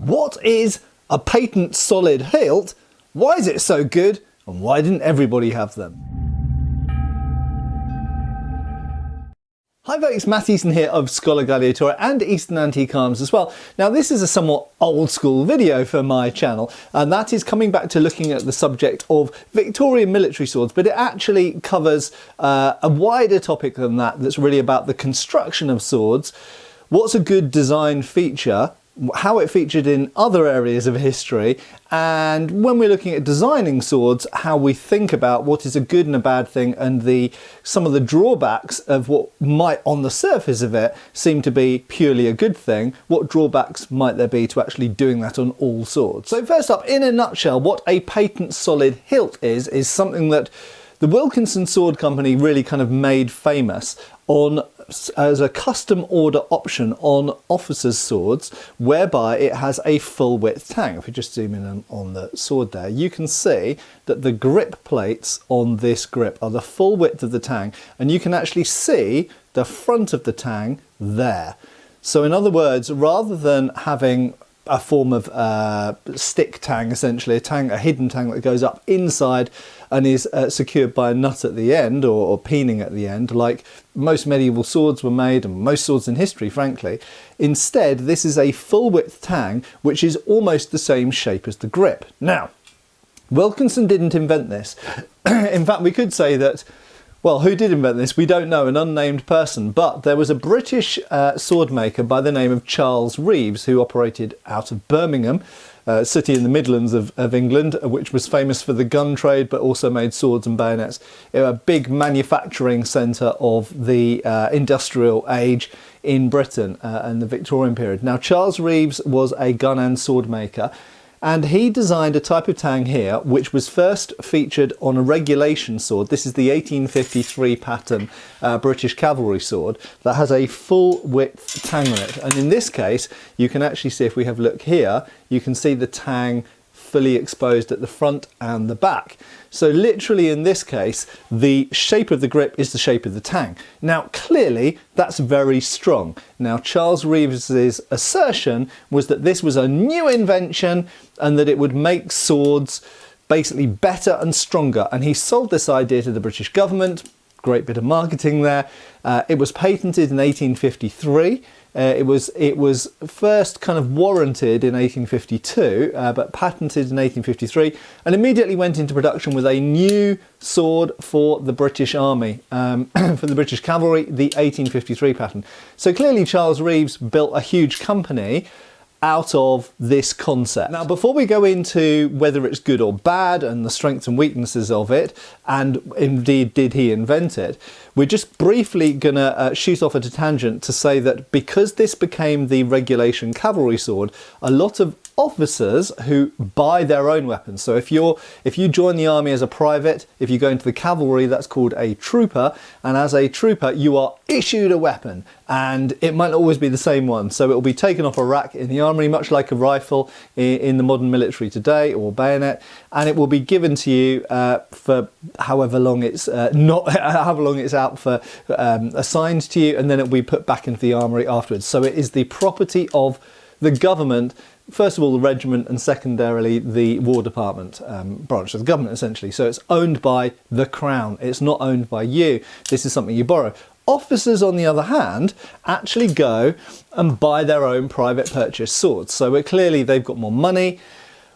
What is a patent solid hilt? Why is it so good? And why didn't everybody have them? Hi folks, Matt Easton here of Schola Gladiatoria and Easton Antique Arms as well. Now this is a somewhat old school video for my channel, and that is coming back to looking at the subject of Victorian military swords, but it actually covers a wider topic than that, that's really about the construction of swords, what's a good design feature, how it featured in other areas of history, and when we're looking at designing swords, how we think about what is a good and a bad thing, and some of the drawbacks of what might on the surface of it seem to be purely a good thing. What drawbacks might there be to actually doing that on all swords? So first up, in a nutshell, what a patent solid hilt is something that the Wilkinson Sword Company really kind of made famous as a custom order option on officers' swords, whereby it has a full width tang. If we just zoom in on the sword there, you can see that the grip plates on this grip are the full width of the tang, and you can actually see the front of the tang there. So in other words, rather than having a form of stick tang, essentially a hidden tang that goes up inside and is secured by a nut at the end, or peening at the end, like most medieval swords were made, and most swords in history, frankly. Instead, this is a full width tang, which is almost the same shape as the grip. Now, Wilkinson didn't invent this. In fact, we could say that, well, who did invent this? We don't know, an unnamed person, but there was a British sword maker by the name of Charles Reeves, who operated out of Birmingham, a city in the Midlands of England, which was famous for the gun trade, but also made swords and bayonets. A big manufacturing centre of the industrial age in Britain and the Victorian period. Now, Charles Reeves was a gun and sword maker, and he designed a type of tang here which was first featured on a regulation sword. This is the 1853 pattern British cavalry sword that has a full width tang on it, and in this case you can actually see, if we have a look here, you can see the tang fully exposed at the front and the back. So literally in this case, the shape of the grip is the shape of the tang. Now clearly that's very strong. Now Charles Reeves's assertion was that this was a new invention and that it would make swords basically better and stronger, and he sold this idea to the British government. Great bit of marketing there. It was patented in 1853. It was first kind of warranted in 1852, but patented in 1853, and immediately went into production with a new sword for the British Army, for the British Cavalry, the 1853 pattern. So clearly Charles Reeves built a huge company out of this concept. Now, before we go into whether it's good or bad and the strengths and weaknesses of it, and indeed did he invent it, we're just briefly gonna shoot off at a tangent to say that because this became the regulation cavalry sword, a lot of officers who buy their own weapons. So if you join the army as a private, if you go into the cavalry, that's called a trooper, and as a trooper you are issued a weapon, and it might not always be the same one. So it will be taken off a rack in the armory, much like a rifle in the modern military today, or bayonet, and it will be given to you for however long it's however long it's out for, assigned to you, and then it will be put back into the armory afterwards. So it is the property of the government. First of all, the regiment, and secondarily the War Department branch of the government, essentially. So it's owned by the Crown. It's not owned by you. This is something you borrow. Officers, on the other hand, actually go and buy their own private purchase swords. So clearly they've got more money,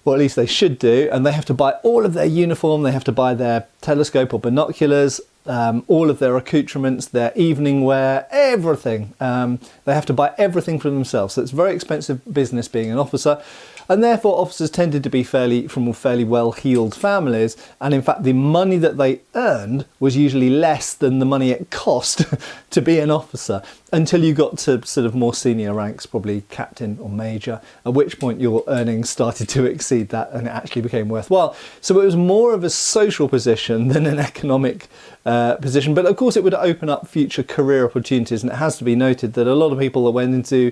or at least they should do, and they have to buy all of their uniform, they have to buy their telescope or binoculars, all of their accoutrements, their evening wear, everything. They have to buy everything for themselves. So it's a very expensive business being an officer, and therefore officers tended to be from fairly well-heeled families, and in fact the money that they earned was usually less than the money it cost to be an officer, until you got to sort of more senior ranks, probably captain or major, at which point your earnings started to exceed that and it actually became worthwhile. So it was more of a social position than an economic position, but of course it would open up future career opportunities, and it has to be noted that a lot of people that went into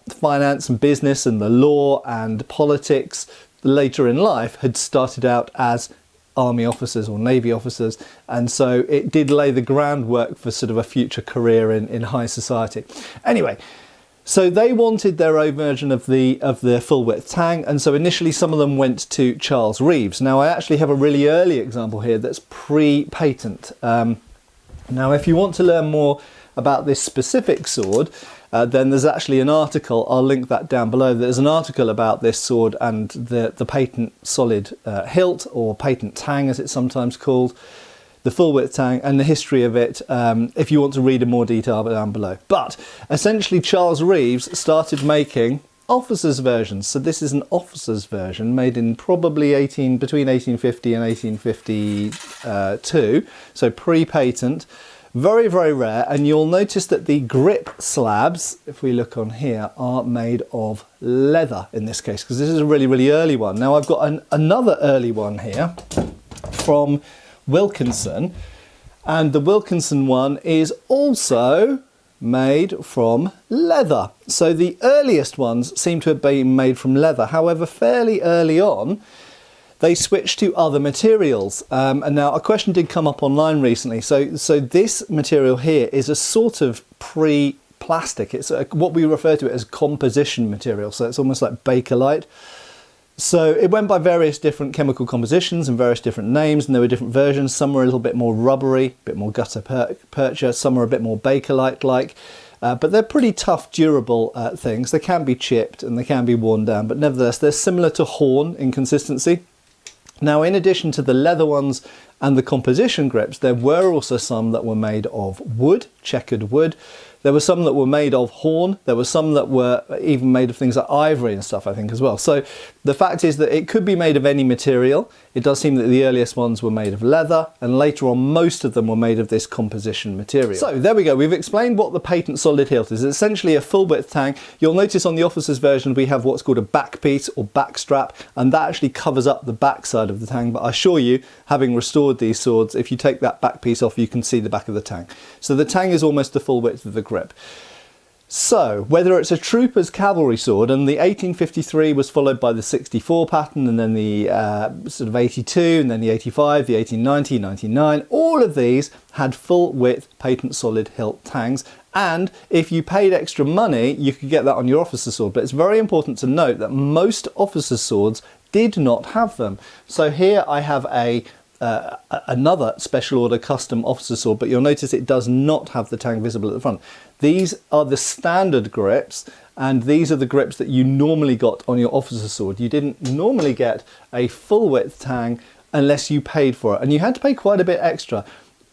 finance and business and the law and politics later in life had started out as army officers or navy officers, and so it did lay the groundwork for sort of a future career in high society. Anyway, So they wanted their own version of the full width tang, and so initially some of them went to Charles Reeves. Now I actually have a really early example here that's pre-patent. Now if you want to learn more about this specific sword, then there's actually an article, I'll link that down below. There's an article about this sword and the patent solid hilt, or patent tang as it's sometimes called, the full width tang, and the history of it, if you want to read in more detail down below. But essentially Charles Reeves started making officers' versions. So this is an officers' version made in probably between 1850 and 1852, so pre-patent. Very, very rare, and you'll notice that the grip slabs, if we look on here, are made of leather in this case, because this is a really, really early one. Now I've got another early one here from Wilkinson, and the Wilkinson one is also made from leather. So the earliest ones seem to have been made from leather. However, fairly early on, they switched to other materials. And now a question did come up online recently. So this material here is a sort of pre-plastic. It's what we refer to as composition material. So it's almost like Bakelite. So it went by various different chemical compositions and various different names, and there were different versions. Some were a little bit more rubbery, a bit more gutta-percha, some are a bit more Bakelite-like. But they're pretty tough, durable things. They can be chipped and they can be worn down, but nevertheless, they're similar to horn in consistency. Now, in addition to the leather ones and the composition grips, there were also some that were made of wood, checkered wood. There were some that were made of horn. There were some that were even made of things like ivory and stuff, I think, as well. So the fact is that it could be made of any material. It does seem that the earliest ones were made of leather, and later on most of them were made of this composition material. So there we go. We've explained what the patent solid hilt is. It's essentially a full width tang. You'll notice on the officer's version we have what's called a back piece or back strap, and that actually covers up the back side of the tang. But I assure you, having restored these swords, if you take that back piece off, you can see the back of the tang. So the tang is almost the full width of the grip. So whether it's a trooper's cavalry sword, and the 1853 was followed by the 64 pattern, and then the sort of 82, and then the 85, the 1890, 99, all of these had full width patent solid hilt tangs. And if you paid extra money, you could get that on your officer's sword. But it's very important to note that most officer's swords did not have them. So here I have another special order custom officer sword, but you'll notice it does not have the tang visible at the front. These are the standard grips, and these are the grips that you normally got on your officer sword. You didn't normally get a full width tang unless you paid for it, and you had to pay quite a bit extra,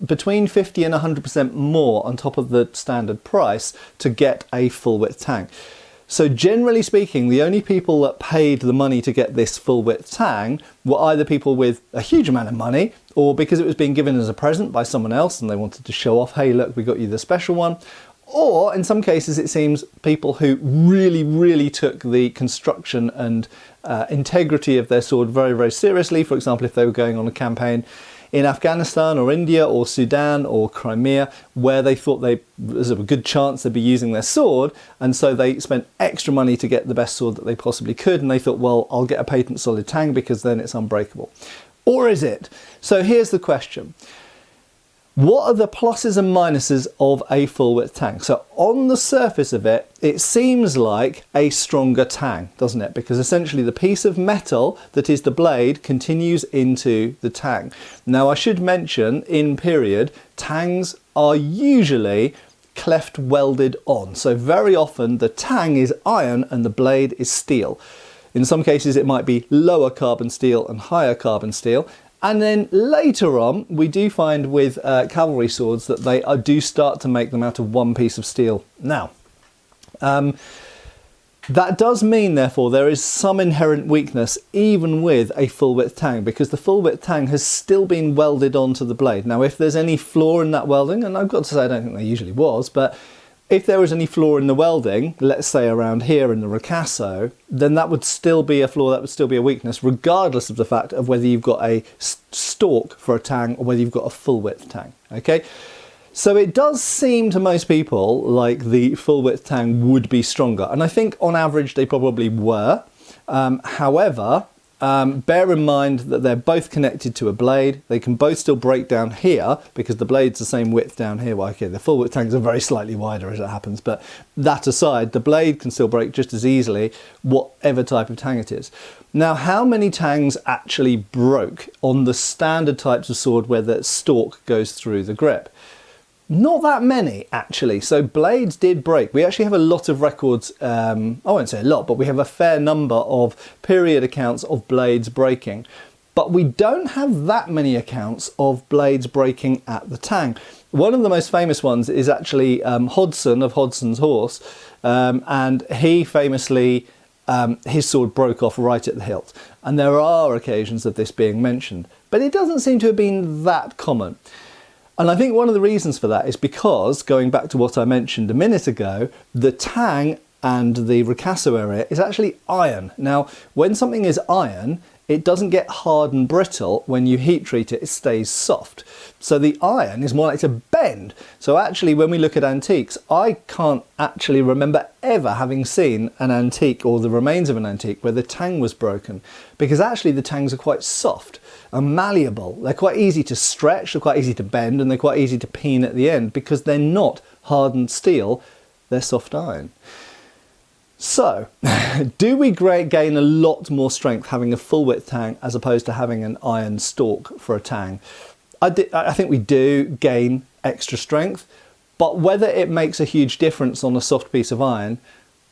between 50 and 100% more on top of the standard price to get a full width tang. So generally speaking, the only people that paid the money to get this full width tang were either people with a huge amount of money, or because it was being given as a present by someone else and they wanted to show off, hey look, we got you the special one. Or in some cases it seems people who really, really took the construction and integrity of their sword very, very seriously. For example, if they were going on a campaign in Afghanistan or India or Sudan or Crimea, where they thought there's a good chance they'd be using their sword, and so they spent extra money to get the best sword that they possibly could, and they thought, well, I'll get a patent solid tang because then it's unbreakable. Or is it? So here's the question. What are the pluses and minuses of a full width tang? So on the surface of it, it seems like a stronger tang, doesn't it? Because essentially the piece of metal that is the blade continues into the tang. Now I should mention, in period, tangs are usually cleft welded on. So very often the tang is iron and the blade is steel. In some cases it might be lower carbon steel and higher carbon steel. And then later on, we do find with cavalry swords that they do start to make them out of one piece of steel. Now, that does mean, therefore, there is some inherent weakness even with a full width tang, because the full width tang has still been welded onto the blade. Now, if there's any flaw in that welding, and I've got to say I don't think there usually was, but if there was any flaw in the welding, let's say around here in the ricasso, then that would still be a flaw, that would still be a weakness, regardless of the fact of whether you've got a stalk for a tang or whether you've got a full width tang, okay? So it does seem to most people like the full width tang would be stronger, and I think on average they probably were. However, bear in mind that they're both connected to a blade. They can both still break down here because the blade's the same width down here. Well, okay, the full width tangs are very slightly wider as it happens, but that aside, the blade can still break just as easily, whatever type of tang it is. Now, how many tangs actually broke on the standard types of sword where the stalk goes through the grip? Not that many, actually. So blades did break. We actually have a lot of records, I won't say a lot, but we have a fair number of period accounts of blades breaking. But we don't have that many accounts of blades breaking at the tang. One of the most famous ones is actually Hodson of Hodson's Horse, and he famously, his sword broke off right at the hilt. And there are occasions of this being mentioned, but it doesn't seem to have been that common. And I think one of the reasons for that is because, going back to what I mentioned a minute ago, the tang and the ricasso area is actually iron. Now, when something is iron, it doesn't get hard and brittle. When you heat treat it, it stays soft. So the iron is more like to bend. So actually, when we look at antiques, I can't actually remember ever having seen an antique or the remains of an antique where the tang was broken, because actually the tangs are quite soft and malleable. They're quite easy to stretch, they're quite easy to bend, and they're quite easy to peen at the end because they're not hardened steel, they're soft iron. So, do we gain a lot more strength having a full width tang as opposed to having an iron stalk for a tang? I think we do gain extra strength, but whether it makes a huge difference on a soft piece of iron,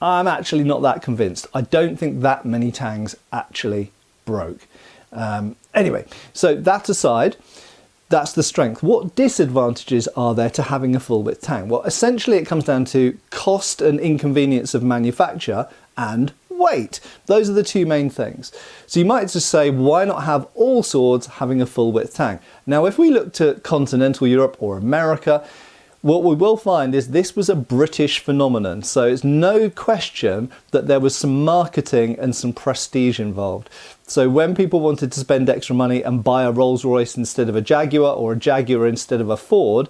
I'm actually not that convinced. I don't think that many tangs actually broke. Anyway, so that aside, that's the strength. What disadvantages are there to having a full width tang? Well, essentially it comes down to cost and inconvenience of manufacture and weight. Those are the two main things. So you might just say, why not have all swords having a full width tang? Now, if we look to continental Europe or America, what we will find is this was a British phenomenon. So it's no question that there was some marketing and some prestige involved. So when people wanted to spend extra money and buy a Rolls-Royce instead of a Jaguar or a Jaguar instead of a Ford,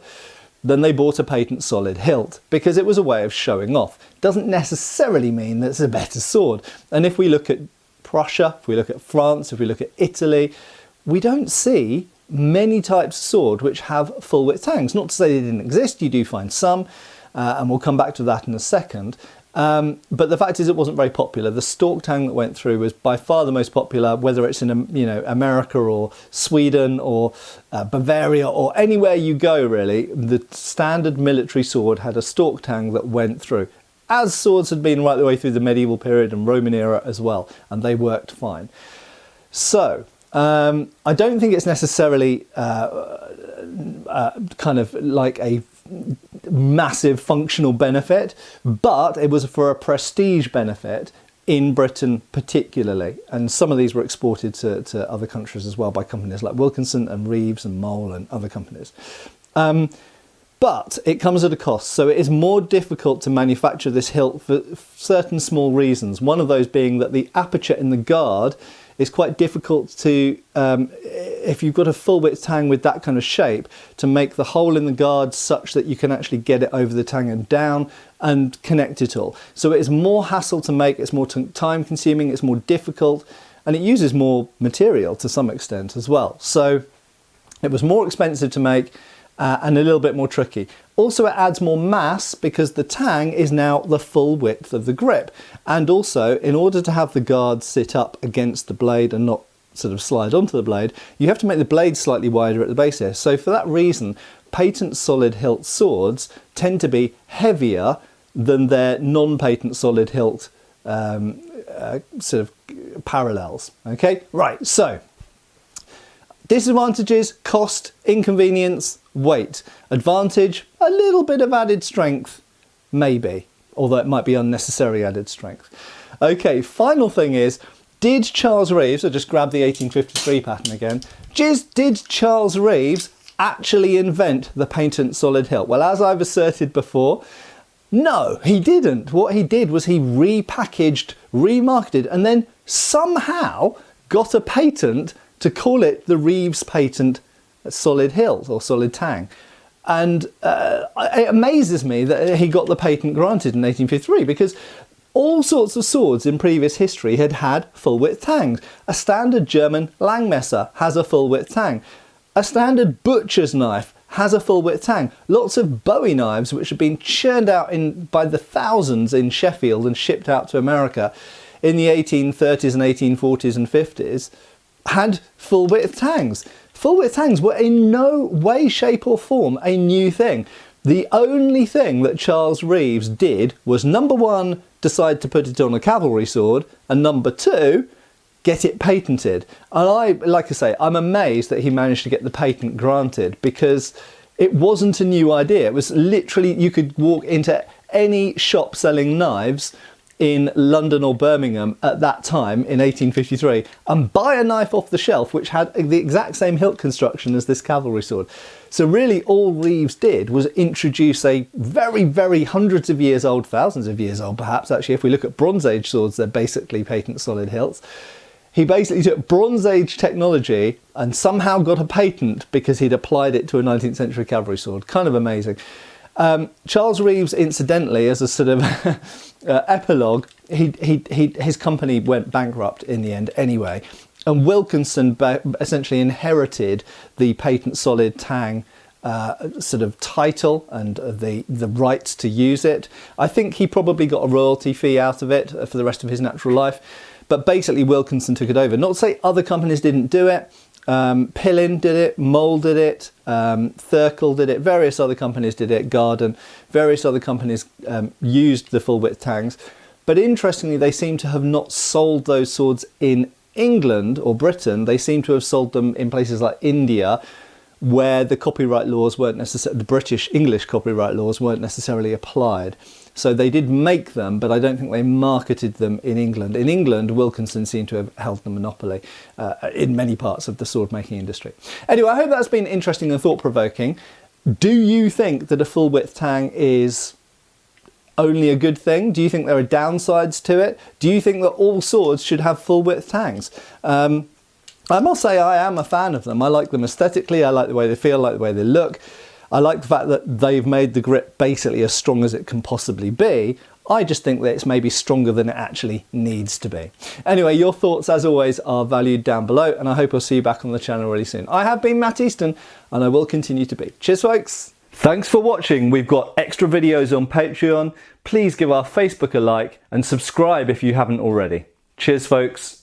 then they bought a patent solid hilt because it was a way of showing off. It doesn't necessarily mean that it's a better sword. And if we look at Prussia, if we look at France, if we look at Italy, we don't see many types of sword which have full width tangs. Not to say they didn't exist, you do find some, and we'll come back to that in a second. But the fact is it wasn't very popular. The stalk tang that went through was by far the most popular, whether it's in America or Sweden or Bavaria or anywhere you go really. The standard military sword had a stalk tang that went through, as swords had been right the way through the medieval period and Roman era as well, and they worked fine. So I don't think it's necessarily kind of like a massive functional benefit, but it was for a prestige benefit in Britain particularly, and some of these were exported to other countries as well by companies like Wilkinson and Reeves and Mole and other companies. But it comes at a cost, so it is more difficult to manufacture this hilt for certain small reasons. One of those being that the aperture in the guard is quite difficult to, if you've got a full width tang with that kind of shape, to make the hole in the guard such that you can actually get it over the tang and down and connect it all. So it is more hassle to make, it's more time consuming, it's more difficult, and it uses more material to some extent as well. So it was more expensive to make and a little bit more tricky. Also, it adds more mass because the tang is now the full width of the grip. And also, in order to have the guard sit up against the blade and not sort of slide onto the blade, you have to make the blade slightly wider at the base here. So for that reason, patent solid hilt swords tend to be heavier than their non-patent solid hilt sort of parallels. Okay, right, so disadvantages: cost, inconvenience, weight. Advantage: a little bit of added strength, maybe, although it might be unnecessary added strength. Okay, final thing is, did Charles Reeves, I just grabbed the 1853 pattern again, did Charles Reeves actually invent the patent solid hilt? Well, as I've asserted before, no, he didn't. What he did was he repackaged, remarketed, and then somehow got a patent to call it the Reeves patent solid hilt or solid tang. And it amazes me that he got the patent granted in 1853, because All sorts of swords in previous history had had full-width tangs. A standard German Langmesser has a full-width tang. A standard butcher's knife has a full-width tang. Lots of Bowie knives, which have been churned out by the thousands in Sheffield and shipped out to America in the 1830s and 1840s and 50s, had full-width tangs. Full-width tangs were in no way, shape or form a new thing. The only thing that Charles Reeves did was, number one, decide to put it on a cavalry sword, and number two, get it patented. And like I say, I'm amazed that he managed to get the patent granted, because it wasn't a new idea. It was literally, you could walk into any shop selling knives in London or Birmingham at that time in 1853 and buy a knife off the shelf which had the exact same hilt construction as this cavalry sword. So really all Reeves did was introduce a very, very hundreds of years old, thousands of years old perhaps, actually if we look at Bronze Age swords, they're basically patent solid hilts. He basically took Bronze Age technology and somehow got a patent because he'd applied it to a 19th century cavalry sword. Kind of amazing. Charles Reeves, incidentally, as a sort of epilogue, his company went bankrupt in the end anyway, and Wilkinson essentially inherited the patent solid tang sort of title and the rights to use it. I think he probably got a royalty fee out of it for the rest of his natural life, but basically Wilkinson took it over. Not to say other companies didn't do it. Pillin did it, Mole did it, Thurkel did it, various other companies did it, Garden, various other companies used the full-width tangs. But interestingly, they seem to have not sold those swords in England or Britain. They seem to have sold them in places like India, where the copyright laws weren't necessarily, the English copyright laws weren't necessarily applied. So they did make them, but I don't think they marketed them in England. In England, Wilkinson seemed to have held the monopoly in many parts of the sword making industry. Anyway, I hope that's been interesting and thought-provoking. Do you think that a full-width tang is only a good thing? Do you think there are downsides to it? Do you think that all swords should have full-width tangs? I must say I am a fan of them. I like them aesthetically, I like the way they feel, I like the way they look. I like the fact that they've made the grip basically as strong as it can possibly be. I just think that it's maybe stronger than it actually needs to be. Anyway, your thoughts as always are valued down below, and I hope I'll see you back on the channel really soon. I have been Matt Easton, and I will continue to be. Cheers folks! Thanks for watching. We've got extra videos on Patreon. Please give our Facebook a like and subscribe if you haven't already. Cheers folks!